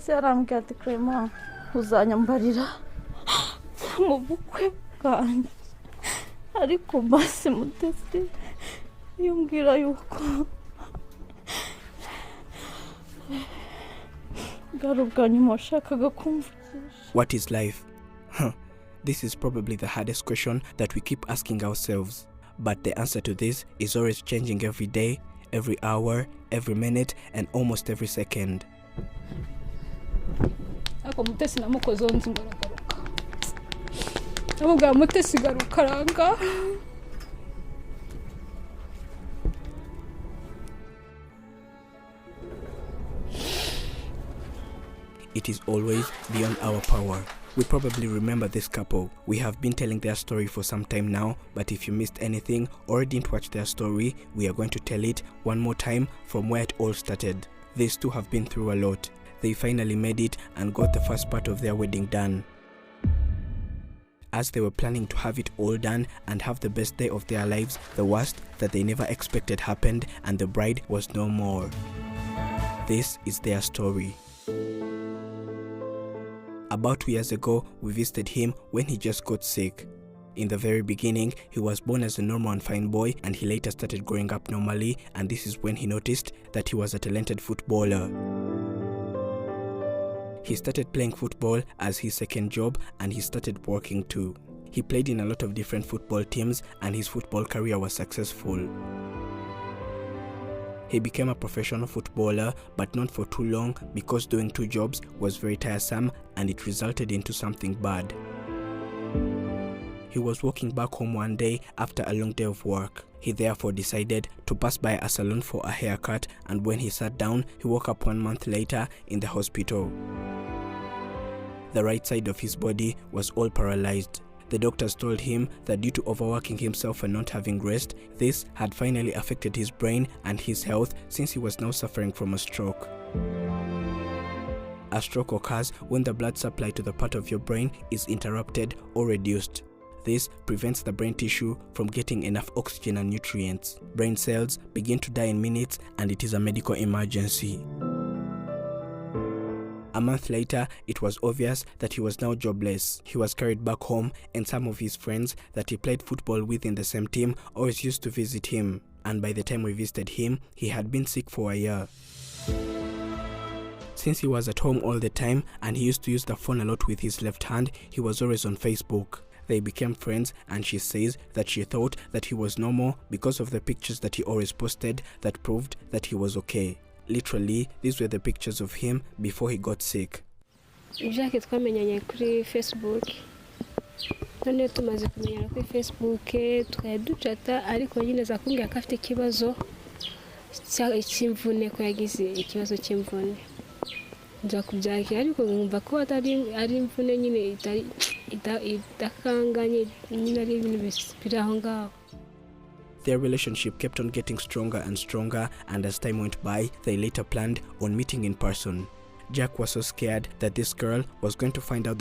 ndetse yarambwiye ati Clement uzanyambarira mu bukwe bwanjye, ariko basi Mutesi yumbwira yuko bwari ubwa nyuma washakaga kumvugisha. What is life? This is probably the hardest question that we keep asking ourselves. But the answer to this is always changing every day, every hour, every minute, and almost every second. Ako Mutesi namukoze onzi ngaragaruka. Namubwira Mutesi garukaranga. It is always beyond our power. We probably remember this couple. We have been telling their story for some time now, but if you missed anything or didn't watch their story, we are going to tell it one more time from where it all started. These two have been through a lot. They finally made it and got the first part of their wedding done. As they were planning to have it all done and have the best day of their lives, the worst that they never expected happened and the bride was no more. This is their story. About 2 years ago, we visited him when he just got sick. In the very beginning, he was born as a normal and fine boy, and he later started growing up normally, and this is when he noticed that he was a talented footballer. He started playing football as his second job, and he started working too. He played in a lot of different football teams, and his football career was successful. He became a professional footballer, but not for too long because doing 2 jobs was very tiresome and it resulted into something bad. He was walking back home one day after a long day of work. He therefore decided to pass by a salon for a haircut, and when he sat down, he woke up 1 month later in the hospital. The right side of his body was all paralyzed. The doctors told him that due to overworking himself and not having rest, this had finally affected his brain and his health since he was now suffering from a stroke. A stroke occurs when the blood supply to the part of your brain is interrupted or reduced. This prevents the brain tissue from getting enough oxygen and nutrients. Brain cells begin to die in minutes and it is a medical emergency. A month later, it was obvious that he was now jobless. He was carried back home, and some of his friends that he played football with in the same team always used to visit him. And by the time we visited him, he had been sick for a year. Since he was at home all the time and he used to use the phone a lot with his left hand, he was always on Facebook. They became friends, and she says that she thought that he was normal because of the pictures that he always posted that proved that he was okay. Literally, these were the pictures of him before he got sick. Jacques twamenyanye kuri Facebook. None tumaze kumenyana kuri Facebook, tukaduchata ariko nyine zakumbya ko afite ikibazo cy'imvune, ko yagize ikibazo cy'imvune. Nja kubyakira ariko ngumva ko ari imvune nyine itakanganye nyine ari ibintu biraho ngaho. Their relationship kept on getting stronger and stronger, and as time went by, they later planned on meeting in person. Jack was so scared that this girl was going to find out